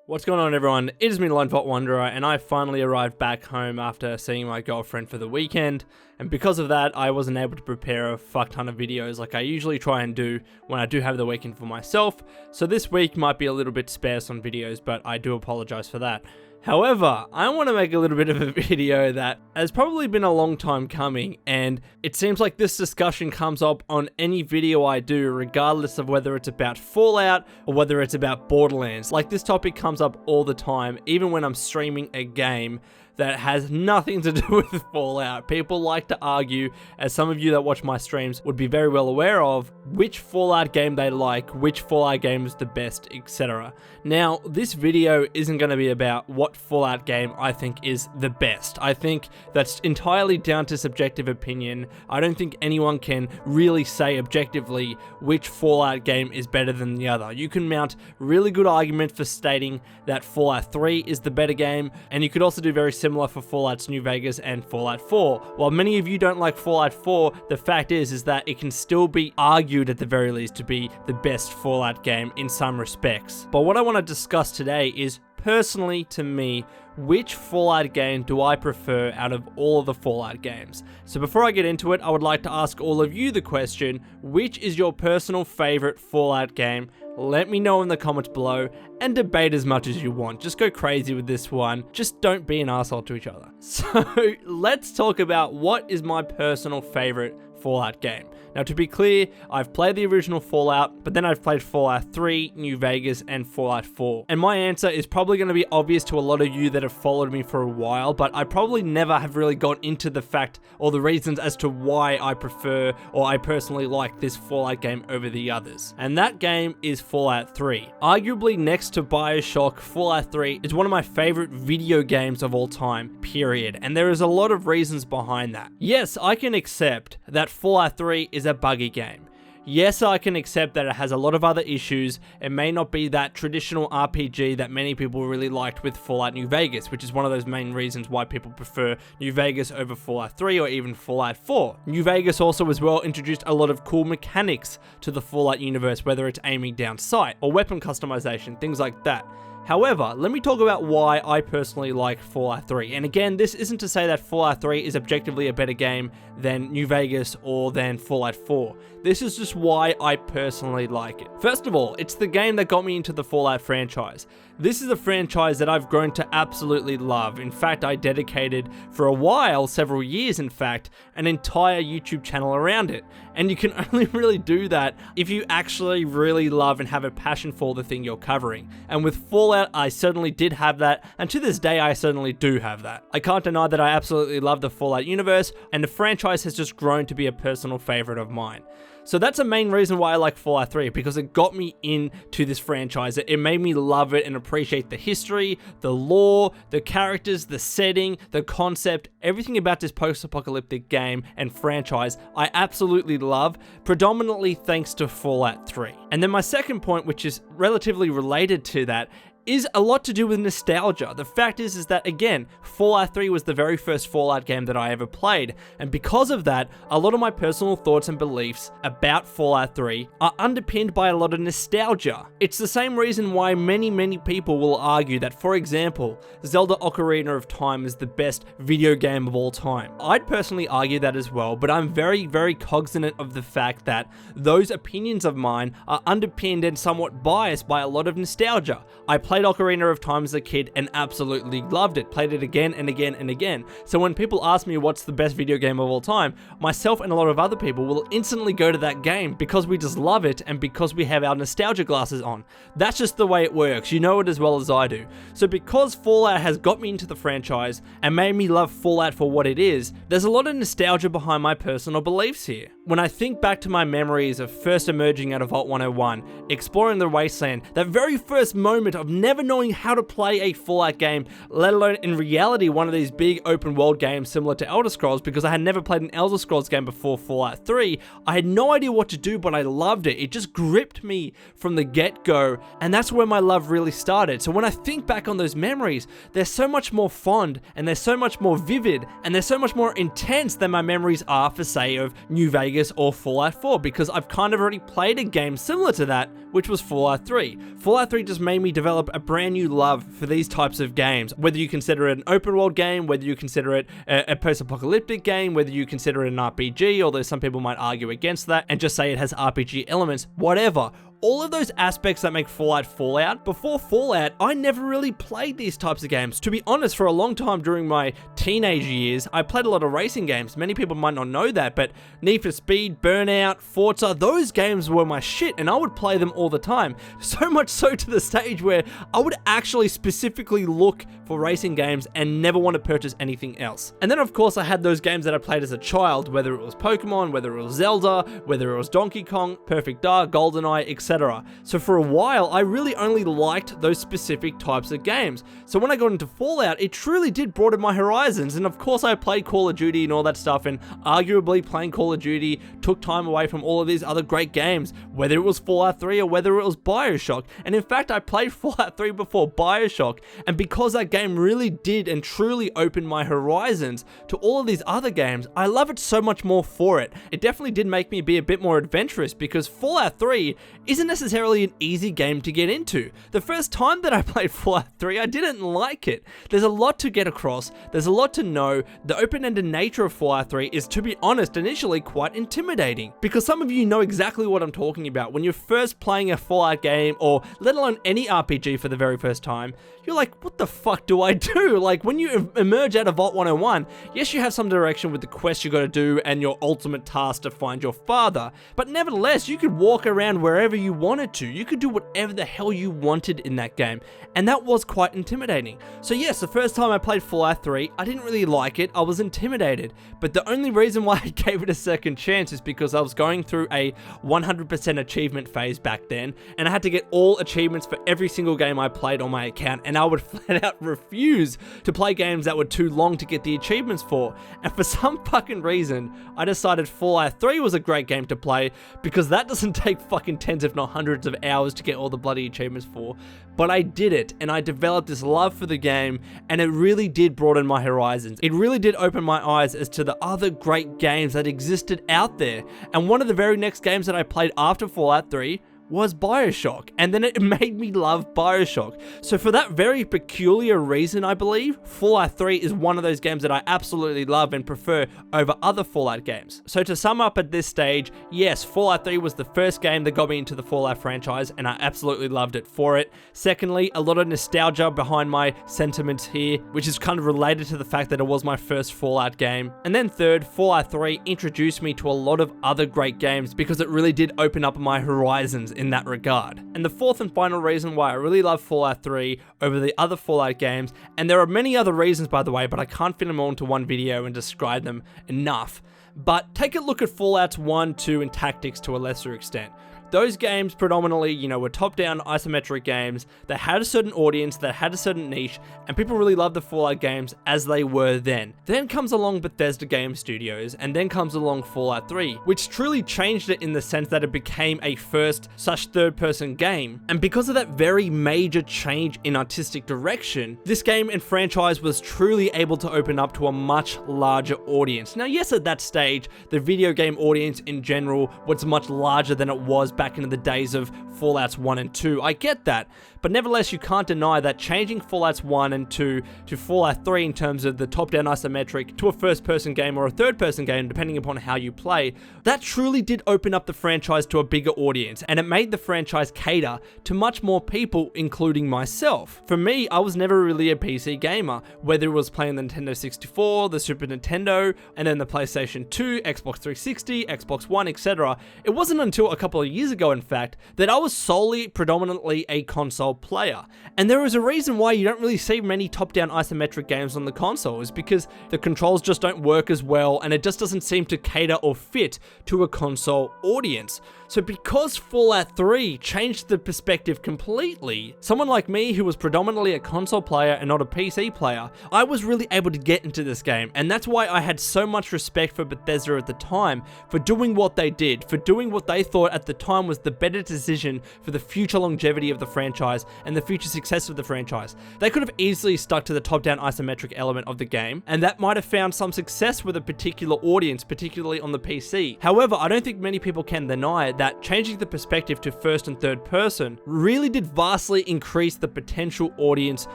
What's going on, everyone? It is me, Lone Vault Wanderer, and I finally arrived back home after seeing my girlfriend for the weekend, and because of that, I wasn't able to prepare a fuck ton of videos like I usually try and do when I do have the weekend for myself, so this week might be a little bit sparse on videos, but I do apologize for that. However, I want to make a little bit of a video that has probably been a long time coming, and it seems like this discussion comes up on any video I do, regardless of whether it's about Fallout or whether it's about Borderlands. Like, this topic comes up all the time, even when I'm streaming a game that has nothing to do with Fallout. People like to argue, as some of you that watch my streams would be very well aware of, which Fallout game they like, which Fallout game is the best, etc. Now, this video isn't going to be about what Fallout game I think is the best. I think that's entirely down to subjective opinion. I don't think anyone can really say objectively which Fallout game is better than the other. You can mount really good argument for stating that Fallout 3 is the better game, and you could also do very similar for Fallout's New Vegas and Fallout 4. While many of you don't like Fallout 4, the fact is that it can still be argued at the very least to be the best Fallout game in some respects. But what I want to discuss today is, personally to me, which Fallout game do I prefer out of all of the Fallout games? So before I get into it, I would like to ask all of you the question, which is your personal favorite Fallout game? Let me know in the comments below, and debate as much as you want. Just go crazy with this one. Just don't be an asshole to each other. So let's talk about what is my personal favorite Fallout game. Now, to be clear, I've played the original Fallout, but then I've played Fallout 3, New Vegas, and Fallout 4. And my answer is probably going to be obvious to a lot of you that have followed me for a while, but I probably never have really gone into the fact or the reasons as to why I prefer or I personally like this Fallout game over the others. And that game is Fallout 3. Arguably next to BioShock, Fallout 3 is one of my favorite video games of all time, period. And there is a lot of reasons behind that. Yes, I can accept that Fallout 3 is a buggy game. Yes, I can accept that it has a lot of other issues. It may not be that traditional RPG that many people really liked with Fallout New Vegas, which is one of those main reasons why people prefer New Vegas over Fallout 3 or even Fallout 4. New Vegas also as well introduced a lot of cool mechanics to the Fallout universe, whether it's aiming down sight or weapon customization, things like that. However, let me talk about why I personally like Fallout 3. And again, this isn't to say that Fallout 3 is objectively a better game than New Vegas or than Fallout 4. This is just why I personally like it. First of all, it's the game that got me into the Fallout franchise. This is a franchise that I've grown to absolutely love. In fact, I dedicated for a while, several years in fact, an entire YouTube channel around it. And you can only really do that if you actually really love and have a passion for the thing you're covering. And with Fallout, I certainly did have that, and to this day I certainly do have that. I can't deny that I absolutely love the Fallout universe, and the franchise has just grown to be a personal favorite of mine. So that's a main reason why I like Fallout 3, because it got me into this franchise. It made me love it and appreciate the history, the lore, the characters, the setting, the concept, everything about this post-apocalyptic game and franchise I absolutely love, predominantly thanks to Fallout 3. And then my second point, which is relatively related to that, is a lot to do with nostalgia. The fact is that, again, Fallout 3 was the very first Fallout game that I ever played, and because of that, a lot of my personal thoughts and beliefs about Fallout 3 are underpinned by a lot of nostalgia. It's the same reason why many people will argue that, for example, Zelda Ocarina of Time is the best video game of all time. I'd personally argue that as well, but I'm very cognizant of the fact that those opinions of mine are underpinned and somewhat biased by a lot of nostalgia. I played Ocarina of Time as a kid and absolutely loved it, played it again and again and again. So when people ask me what's the best video game of all time, myself and a lot of other people will instantly go to that game because we just love it and because we have our nostalgia glasses on. That's just the way it works, you know it as well as I do. So because Fallout has got me into the franchise and made me love Fallout for what it is, there's a lot of nostalgia behind my personal beliefs here. When I think back to my memories of first emerging out of Vault 101, exploring the wasteland, that very first moment of never knowing how to play a Fallout game, let alone in reality one of these big open world games similar to Elder Scrolls, because I had never played an Elder Scrolls game before Fallout 3, I had no idea what to do, but I loved it. It just gripped me from the get-go, and that's where my love really started. So when I think back on those memories, they're so much more fond, and they're so much more vivid, and they're so much more intense than my memories are for, say, of New Vegas or Fallout 4, because I've kind of already played a game similar to that, which was Fallout 3. Fallout 3 just made me develop up a brand new love for these types of games. Whether you consider it an open world game, whether you consider it a post-apocalyptic game, whether you consider it an RPG, although some people might argue against that and just say it has RPG elements, whatever. All of those aspects that make Fallout. Before Fallout, I never really played these types of games. To be honest, for a long time during my teenage years, I played a lot of racing games. Many people might not know that, but Need for Speed, Burnout, Forza, those games were my shit, and I would play them all the time. So much so to the stage where I would actually specifically look for racing games and never want to purchase anything else. And then of course I had those games that I played as a child, whether it was Pokemon, whether it was Zelda, whether it was Donkey Kong, Perfect Dark, GoldenEye, etc. So for a while, I really only liked those specific types of games. So when I got into Fallout, it truly did broaden my horizons, and of course I played Call of Duty and all that stuff, and arguably playing Call of Duty took time away from all of these other great games, whether it was Fallout 3 or whether it was Bioshock. And in fact, I played Fallout 3 before Bioshock, and because that game really did and truly opened my horizons to all of these other games, I love it so much more for it. It definitely did make me be a bit more adventurous, because Fallout 3 isn't necessarily an easy game to get into. The first time that I played Fallout 3, I didn't like it. There's a lot to get across, there's a lot to know. The open-ended nature of Fallout 3 is, to be honest, initially quite intimidating, because some of you know exactly what I'm talking about. When you're first playing a Fallout game, or let alone any RPG for the very first time, you're like, what the fuck do I do? Like, when you emerge out of Vault 101, yes, you have some direction with the quest you gotta do and your ultimate task to find your father, but nevertheless, you could walk around wherever you wanted to. You could do whatever the hell you wanted in that game, and that was quite intimidating. So yes, the first time I played Fallout 3, I didn't really like it, I was intimidated, but the only reason why I gave it a second chance is because I was going through a 100% achievement phase back then, and I had to get all achievements for every single game I played on my account, and I would flat out refuse to play games that were too long to get the achievements for. And for some fucking reason, I decided Fallout 3 was a great game to play, because that doesn't take fucking tens if not hundreds of hours to get all the bloody achievements for. But I did it, and I developed this love for the game, and it really did broaden my horizons. It really did open my eyes as to the other great games that existed out there. And one of the very next games that I played after Fallout 3 was Bioshock, and then it made me love Bioshock. So for that very peculiar reason, I believe, Fallout 3 is one of those games that I absolutely love and prefer over other Fallout games. So to sum up at this stage, yes, Fallout 3 was the first game that got me into the Fallout franchise, and I absolutely loved it for it. Secondly, a lot of nostalgia behind my sentiments here, which is kind of related to the fact that it was my first Fallout game. And then third, Fallout 3 introduced me to a lot of other great games, because it really did open up my horizons in that regard. And the fourth and final reason why I really love Fallout 3 over the other Fallout games, and there are many other reasons by the way, but I can't fit them all into one video and describe them enough, but take a look at Fallouts 1, 2, and Tactics to a lesser extent. Those games predominantly, were top-down isometric games that had a certain audience, that had a certain niche, and people really loved the Fallout games as they were then. Then comes along Bethesda Game Studios, and then comes along Fallout 3, which truly changed it in the sense that it became a first/third-person game. And because of that very major change in artistic direction, this game and franchise was truly able to open up to a much larger audience. Now, yes, at that stage, the video game audience in general was much larger than it was back into the days of Fallouts 1 and 2. I get that, but nevertheless, you can't deny that changing Fallouts 1 and 2 to Fallout 3 in terms of the top-down isometric to a first-person game or a third-person game, depending upon how you play, that truly did open up the franchise to a bigger audience, and it made the franchise cater to much more people, including myself. For me, I was never really a PC gamer, whether it was playing the Nintendo 64, the Super Nintendo, and then the PlayStation 2, Xbox 360, Xbox One, etc. It wasn't until a couple of years ago, in fact, that I was solely, predominantly a console player. And there is a reason why you don't really see many top-down isometric games on the console, is because the controls just don't work as well, and it just doesn't seem to cater or fit to a console audience. So because Fallout 3 changed the perspective completely, someone like me who was predominantly a console player and not a PC player, I was really able to get into this game, and that's why I had so much respect for Bethesda at the time, for doing what they did, for doing what they thought at the time time was the better decision for the future longevity of the franchise and the future success of the franchise. They could have easily stuck to the top-down isometric element of the game, and that might have found some success with a particular audience, particularly on the PC. However, I don't think many people can deny that changing the perspective to first and third person really did vastly increase the potential audience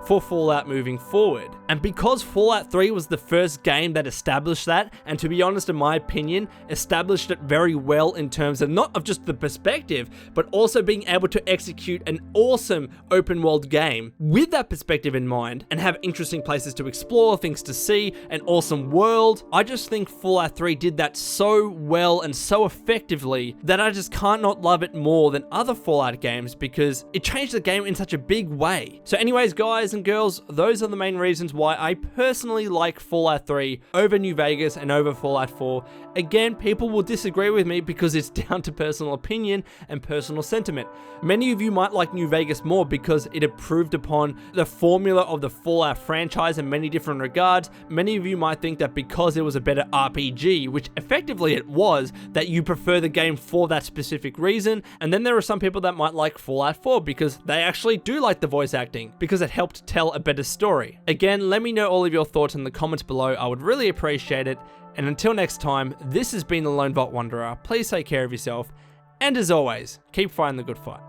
for Fallout moving forward. And because Fallout 3 was the first game that established that, and to be honest, in my opinion, established it very well in terms of not of just the perspective, but also being able to execute an awesome open world game with that perspective in mind and have interesting places to explore, things to see, an awesome world. I just think Fallout 3 did that so well and so effectively that I just can't not love it more than other Fallout games because it changed the game in such a big way. So anyways, guys and girls, those are the main reasons why I personally like Fallout 3 over New Vegas and over Fallout 4. Again, people will disagree with me because it's down to personal opinion and personal sentiment. Many of you might like New Vegas more because it improved upon the formula of the Fallout franchise in many different regards. Many of you might think that because it was a better RPG, which effectively it was, that you prefer the game for that specific reason. And then there are some people that might like Fallout 4 because they actually do like the voice acting, because it helped tell a better story. Again, let me know all of your thoughts in the comments below. I would really appreciate it. And until next time, this has been the Lone Vault Wanderer. Please take care of yourself. And as always, keep fighting the good fight.